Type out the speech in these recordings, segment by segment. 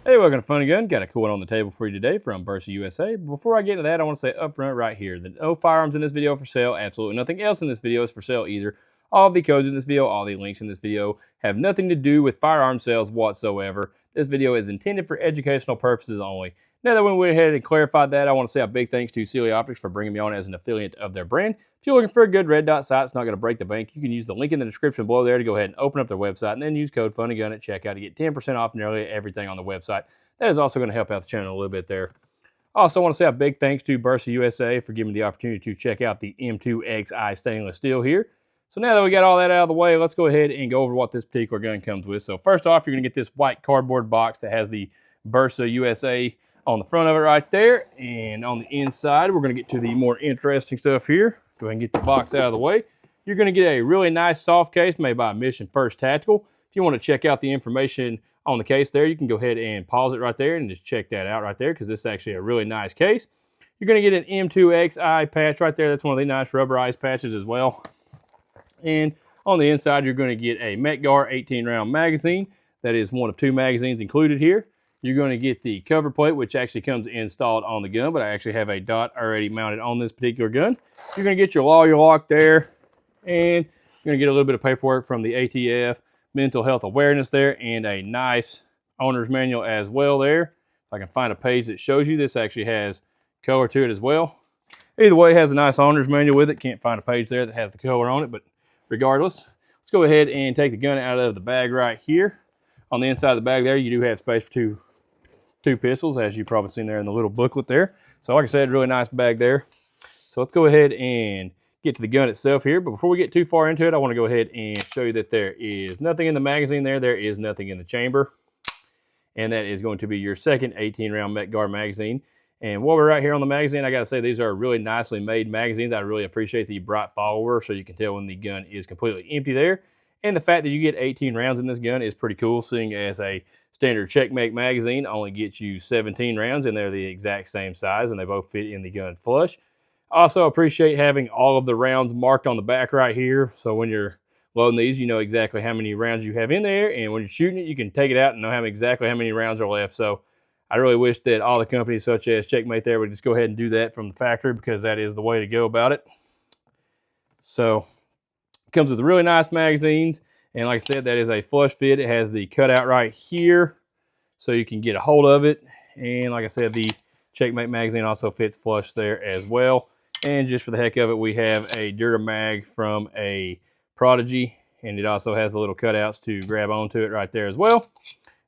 Hey, welcome to FunNGun. Got a cool one on the table for you today from Bersa USA. Before I get into that, I want to say up front right here that no firearms in this video are for sale. Absolutely nothing else in this video is for sale either. All of the codes in this video, all the links in this video have nothing to do with firearm sales whatsoever. This video is intended for educational purposes only. Now that we went ahead and clarified that, I want to say a big thanks to Sealy Optics for bringing me on as an affiliate of their brand. If you're looking for a good red dot sight, it's not going to break the bank, you can use the link in the description below there to go ahead and open up their website and then use code FunNGun at checkout to get 10% off nearly everything on the website. That is also going to help out the channel a little bit there. I also want to say a big thanks to Bersa USA for giving me the opportunity to check out the M2XI stainless steel here. So now that we got all that out of the way, let's go ahead and go over what this particular gun comes with. So first off, you're going to get this white cardboard box that has the Bersa USA on the front of it right there. And on the inside, we're going to get to the more interesting stuff here. Go ahead and get the box out of the way. You're going to get a really nice soft case made by Mission First Tactical. If you want to check out the information on the case there, you can go ahead and pause it right there and just check that out right there, because this is actually a really nice case. You're going to get an M2XI patch right there. That's one of the nice rubberized patches as well. And on the inside, you're going to get a FunNGun 18-round magazine. That is one of two magazines included here. You're going to get the cover plate, which actually comes installed on the gun, but I actually have a dot already mounted on this particular gun. You're going to get your lawyer lock there, and you're going to get a little bit of paperwork from the ATF, mental health awareness there, and a nice owner's manual as well there. If I can find a page that shows you, this actually has color to it as well. Either way, it has a nice owner's manual with it. Can't find a page there that has the color on it, but regardless, let's go ahead and take the gun out of the bag right here. On the inside of the bag there, you do have space for two pistols, as you've probably seen there in the little booklet there. So like I said, really nice bag there. So let's go ahead and get to the gun itself here. But before we get too far into it, I want to go ahead and show you that there is nothing in the magazine there. There is nothing in the chamber. And that is going to be your second 18-round FunNGun magazine. And while we're right here on the magazine, I got to say these are really nicely made magazines. I really appreciate the bright follower, so you can tell when the gun is completely empty there. And the fact that you get 18 rounds in this gun is pretty cool, seeing as a standard checkmate magazine only gets you 17 rounds, and they're the exact same size, and they both fit in the gun flush. Also appreciate having all of the rounds marked on the back right here, so when you're loading these, you know exactly how many rounds you have in there, and when you're shooting it, you can take it out and know exactly how many rounds are left. So I really wish that all the companies such as Checkmate there would just go ahead and do that from the factory, because that is the way to go about it. So it comes with really nice magazines, and like I said, that is a flush fit. It has the cutout right here, so you can get a hold of it. And like I said, the Checkmate magazine also fits flush there as well. And just for the heck of it, we have a Duramag from a Prodigy, and it also has the little cutouts to grab onto it right there as well.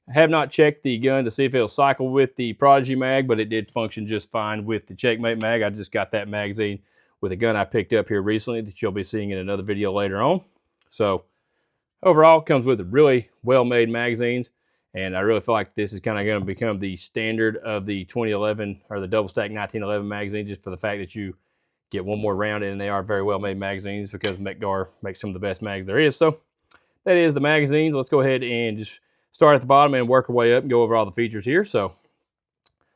I have not checked the gun to see if it'll cycle with the Prodigy mag, but it did function just fine with the Checkmate mag. I just got that magazine with a gun I picked up here recently that you'll be seeing in another video later on. So overall, it comes with really well-made magazines, and I really feel like this is kind of going to become the standard of the 2011 or the double stack 1911 magazine, just for the fact that you get one more round in, and they are very well-made magazines, because FunNGun makes some of the best mags there is. So that is the magazines. Let's go ahead and just start at the bottom and work our way up and go over all the features here. So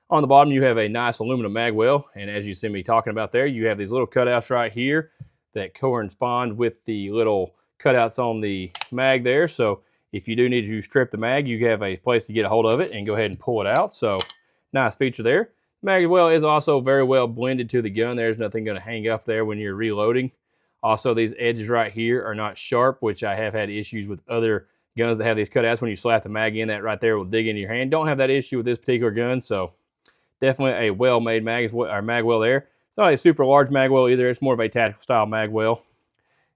on the bottom, you have a nice aluminum mag well, and as you see me talking about there, you have these little cutouts right here that correspond with the little cutouts on the mag there. So if you do need to strip the mag, you have a place to get a hold of it and go ahead and pull it out. So nice feature there. Mag well is also very well blended to the gun. There's nothing going to hang up there when you're reloading. Also, these edges right here are not sharp, which I have had issues with other guns that have these cutouts. When you slap the mag in, that right there will dig into your hand. Don't have that issue with this particular gun, so definitely a well-made mag well there. It's not a super large mag well either. It's more of a tactical style mag well,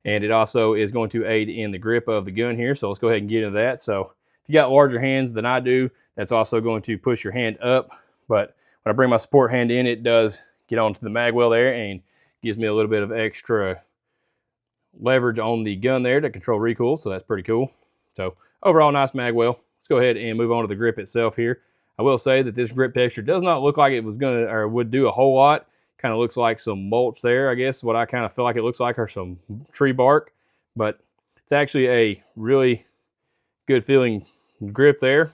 and it also is going to aid in the grip of the gun here. So let's go ahead and get into that. So if you got larger hands than I do, that's also going to push your hand up, but when I bring my support hand in, it does get onto the mag well there and gives me a little bit of extra leverage on the gun there to control recoil, so that's pretty cool. So overall, nice mag well. Let's go ahead and move on to the grip itself here. I will say that this grip texture does not look like it was gonna or would do a whole lot. Kind of looks like some mulch there, I guess, what I kind of feel like it looks like, or some tree bark. But it's actually a really good feeling grip there.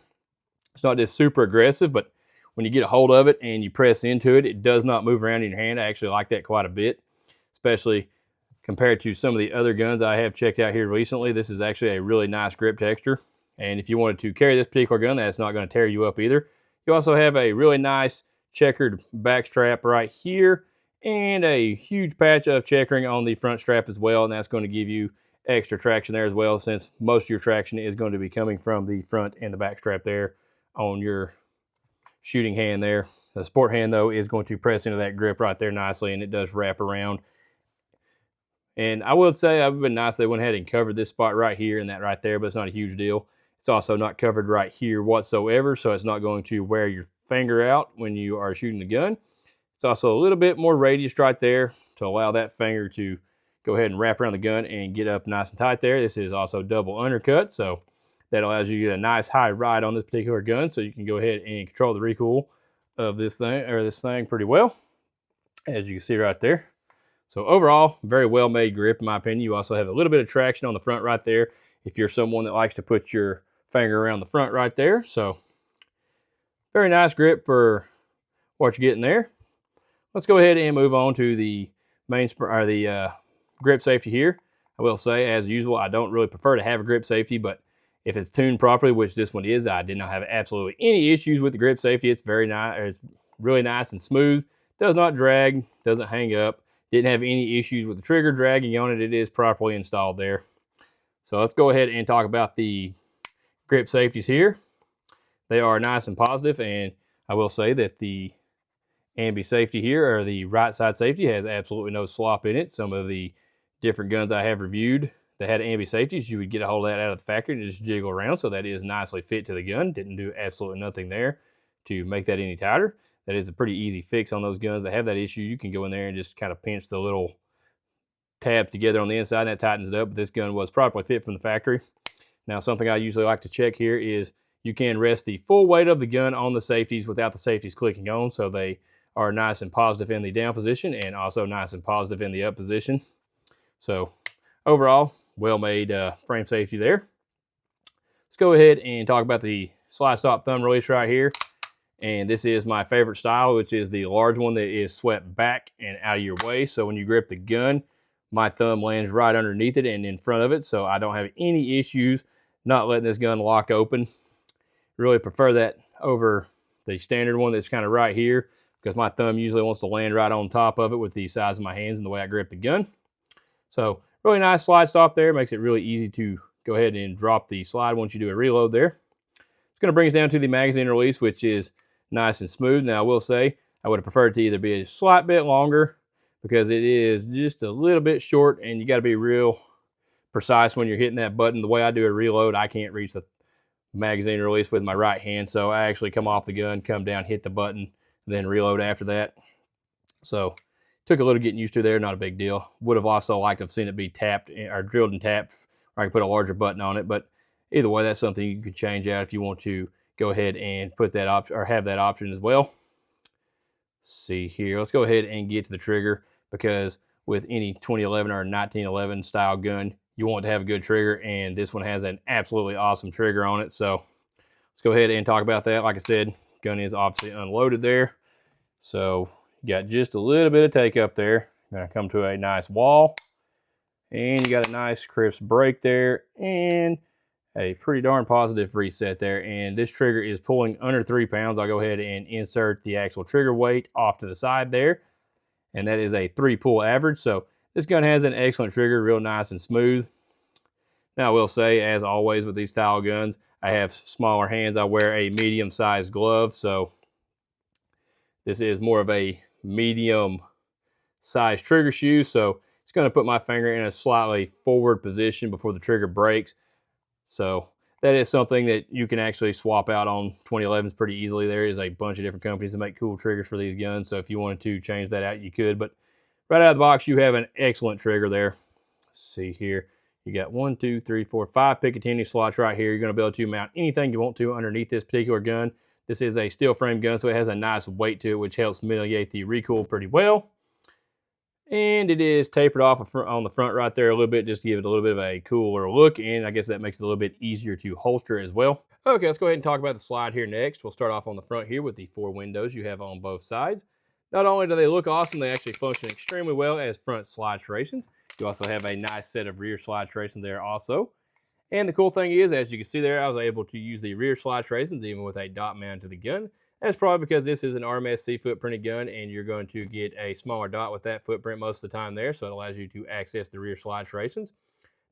It's not just super aggressive, but when you get a hold of it and you press into it, it does not move around in your hand. I actually like that quite a bit, especially compared to some of the other guns I have checked out here recently. This is actually a really nice grip texture. And if you wanted to carry this particular gun, that's not going to tear you up either. You also have a really nice checkered back strap right here, and a huge patch of checkering on the front strap as well, and that's going to give you extra traction there as well, since most of your traction is going to be coming from the front and the back strap there on your shooting hand there. The sport hand, though, is going to press into that grip right there nicely, and it does wrap around. And I would say it would have been nice if they went ahead and covered this spot right here and that right there, but it's not a huge deal. It's also not covered right here whatsoever, so it's not going to wear your finger out when you are shooting the gun. It's also a little bit more radius right there to allow that finger to go ahead and wrap around the gun and get up nice and tight there. This is also double undercut, so that allows you to get a nice high ride on this particular gun, so you can go ahead and control the recoil of this thing pretty well, as you can see right there. So overall, very well made grip in my opinion. You also have a little bit of traction on the front right there if you're someone that likes to put your finger around the front right there. So very nice grip for what you're getting there. Let's go ahead and move on to the grip safety here. I will say, as usual, I don't really prefer to have a grip safety, but if it's tuned properly, which this one is, I did not have absolutely any issues with the grip safety. It's very nice. It's really nice and smooth. Does not drag. Doesn't hang up. Didn't have any issues with the trigger dragging on it. It is properly installed there. So let's go ahead and talk about the grip safeties here. They are nice and positive, and I will say that the ambi safety here, or the right side safety, has absolutely no slop in it. Some of the different guns I have reviewed that had ambi safeties, you would get a hold of that out of the factory and just jiggle around, so that is nicely fit to the gun. Didn't do absolutely nothing there to make that any tighter. That is a pretty easy fix on those guns that have that issue. You can go in there and just kind of pinch the little tabs together on the inside, and that tightens it up. But this gun was properly fit from the factory. Now, something I usually like to check here is you can rest the full weight of the gun on the safeties without the safeties clicking on, so they are nice and positive in the down position and also nice and positive in the up position. So overall, well-made frame safety there. Let's go ahead and talk about the slide stop thumb release right here. And this is my favorite style, which is the large one that is swept back and out of your way. So when you grip the gun, my thumb lands right underneath it and in front of it, so I don't have any issues not letting this gun lock open. Really prefer that over the standard one that's kind of right here, because my thumb usually wants to land right on top of it with the size of my hands and the way I grip the gun. So really nice slide stop there. Makes it really easy to go ahead and drop the slide once you do a reload there. It's going to bring us down to the magazine release, which is nice and smooth. Now I will say I would have preferred to either be a slight bit longer, because it is just a little bit short and you got to be real precise when you're hitting that button. The way I do a reload, I can't reach the magazine release with my right hand, so I actually come off the gun, come down, hit the button, then reload after that. So took a little getting used to there, not a big deal. Would have also liked to have seen it be tapped or drilled and tapped, or I could put a larger button on it, but either way, that's something you can change out if you want to go ahead and put that option, or have that option as well. Let's see here. Let's go ahead and get to the trigger, because with any 2011 or 1911 style gun, you want to have a good trigger, and this one has an absolutely awesome trigger on it. So let's go ahead and talk about that. Like I said, gun is obviously unloaded there. So you got just a little bit of take up there. Gonna come to a nice wall, and you got a nice crisp break there, and a pretty darn positive reset there. And this trigger is pulling under 3 pounds. I'll go ahead and insert the actual trigger weight off to the side there, and that is a 3-pull average. So this gun has an excellent trigger, real nice and smooth. Now I will say, as always with these style guns, I have smaller hands. I wear a medium-sized glove, so this is more of a medium-sized trigger shoe. So it's going to put my finger in a slightly forward position before the trigger breaks. So that is something that you can actually swap out on 2011s pretty easily. There is a bunch of different companies that make cool triggers for these guns, so if you wanted to change that out, you could. But right out of the box, you have an excellent trigger there. Let's see here. You got 1, 2, 3, 4, 5 Picatinny slots right here. You're going to be able to mount anything you want to underneath this particular gun. This is a steel frame gun, so it has a nice weight to it, which helps mitigate the recoil pretty well. And it is tapered off on the front right there a little bit, just to give it a little bit of a cooler look, and I guess that makes it a little bit easier to holster as well. Okay, let's go ahead and talk about the slide here next. We'll start off on the front here with the 4 windows you have on both sides. Not only do they look awesome, they actually function extremely well as front slide serrations. You also have a nice set of rear slide serrations there also. And the cool thing is, as you can see there, I was able to use the rear slide tracings even with a dot mount to the gun. That's probably because this is an RMSC footprinted gun, and you're going to get a smaller dot with that footprint most of the time there, so it allows you to access the rear slide tracings.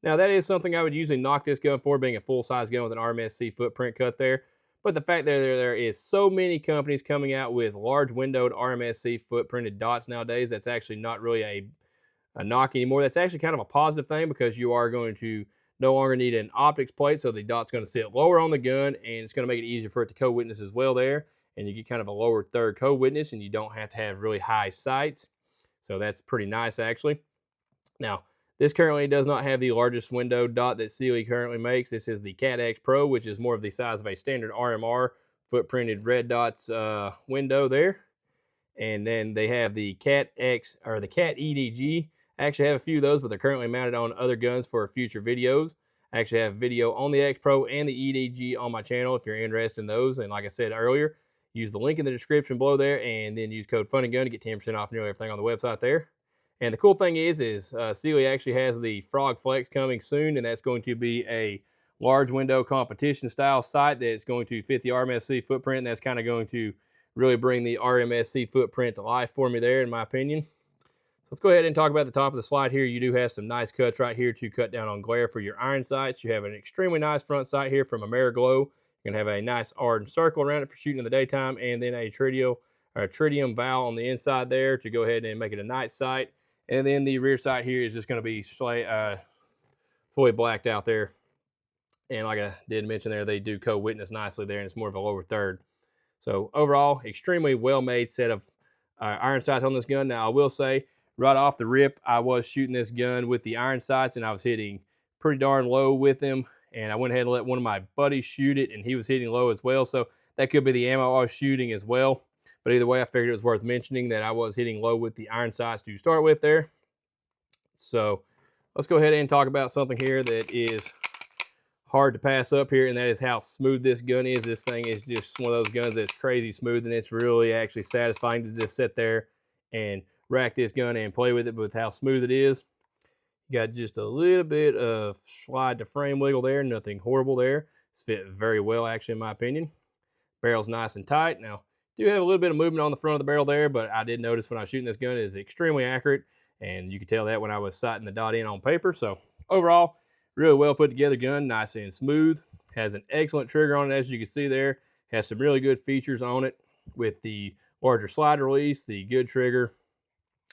Now, that is something I would usually knock this gun for, being a full-size gun with an RMSC footprint cut there. But the fact that there is so many companies coming out with large windowed RMSC footprinted dots nowadays, that's actually not really a knock anymore. That's actually kind of a positive thing, because you are going to no longer need an optics plate, so the dot's going to sit lower on the gun, and it's going to make it easier for it to co-witness as well there. And you get kind of a lower third co-witness, and you don't have to have really high sights. So that's pretty nice, actually. Now, this currently does not have the largest window dot that Sealy currently makes. This is the Cat X Pro, which is more of the size of a standard RMR footprinted red dots window there. And then they have the Cat X, or the Cat EDG. I actually have a few of those, but they're currently mounted on other guns for future videos. I actually have video on the X Pro and the EDG on my channel if you're interested in those. And like I said earlier, use the link in the description below there, and then use code FunNGun to get 10% off nearly everything on the website there. And the cool thing is Sealy actually has the Frog Flex coming soon, and that's going to be a large window competition style sight that's going to fit the RMSC footprint, and that's kind of going to really bring the RMSC footprint to life for me there, in my opinion. So let's go ahead and talk about the top of the slide here. You do have some nice cuts right here to cut down on glare for your iron sights. You have an extremely nice front sight here from Ameriglow. You're going to have a nice orange circle around it for shooting in the daytime, and then a tritium valve on the inside there to go ahead and make it a night sight. And then the rear sight here is just going to be fully blacked out there. And like I did mention there, they do co-witness nicely there, and it's more of a lower third. So overall, extremely well-made set of iron sights on this gun. Now, I will say, right off the rip, I was shooting this gun with the iron sights, and I was hitting pretty darn low with them. And I went ahead and let one of my buddies shoot it, and he was hitting low as well. So that could be the ammo I was shooting as well. But either way, I figured it was worth mentioning that I was hitting low with the iron sights to start with there. So let's go ahead and talk about something here that is hard to pass up here, and that is how smooth this gun is. This thing is just one of those guns that's crazy smooth, and it's really actually satisfying to just sit there and rack this gun and play with it with how smooth it is. You got just a little bit of slide to frame wiggle there, nothing horrible there. It's fit very well, actually, in my opinion. Barrel's nice and tight. Now, do have a little bit of movement on the front of the barrel there, but I did notice when I was shooting this gun, it is extremely accurate, and you could tell that when I was sighting the dot in on paper. So overall, really well put together gun, nice and smooth. Has an excellent trigger on it, as you can see there. Has some really good features on it with the larger slide release, the good trigger,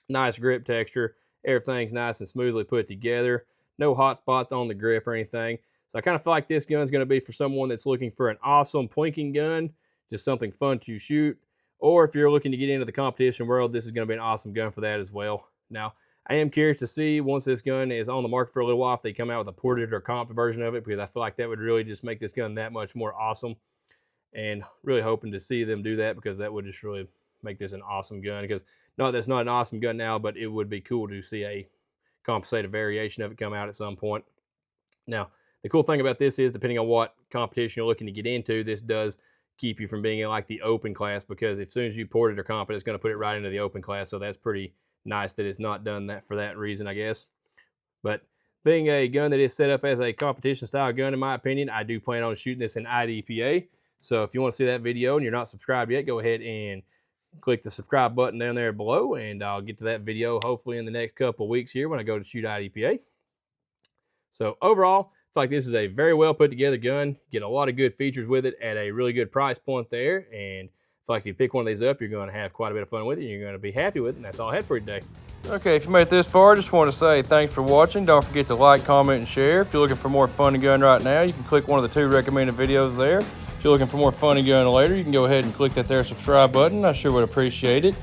nice grip texture. Everything's nice and smoothly put together. No hot spots on the grip or anything. So I kind of feel like this gun is going to be for someone that's looking for an awesome plinking gun, just something fun to shoot. Or if you're looking to get into the competition world, this is going to be an awesome gun for that as well. Now, I am curious to see, once this gun is on the market for a little while, if they come out with a ported or comped version of it, because I feel like that would really just make this gun that much more awesome. And really hoping to see them do that, because that would just really make this an awesome gun. Because no, that's not an awesome gun now, but it would be cool to see a compensated variation of it come out at some point. Now, the cool thing about this is, depending on what competition you're looking to get into, this does keep you from being in like the open class, because as soon as you port it or comp it, it's going to put it right into the open class. So that's pretty nice that it's not done that for that reason, I guess. But being a gun that is set up as a competition style gun, in my opinion, I do plan on shooting this in IDPA. So if you want to see that video and you're not subscribed yet, go ahead and click the subscribe button down there below, and I'll get to that video hopefully in the next couple of weeks here when I go to shoot IDPA. So overall, I feel like this is a very well put together gun. Get a lot of good features with it at a really good price point there, and I feel like if you pick one of these up, you're going to have quite a bit of fun with it, and you're going to be happy with it, and that's all I had for you today. Okay, if you made it this far, I just want to say thanks for watching. Don't forget to like, comment, and share. If you're looking for more Fun and Gun right now, you can click one of the 2 recommended videos there. If you're looking for more Fun and Gun later, you can go ahead and click that there subscribe button. I sure would appreciate it.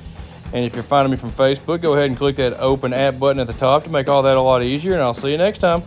And if you're finding me from Facebook, go ahead and click that open app button at the top to make all that a lot easier, and I'll see you next time.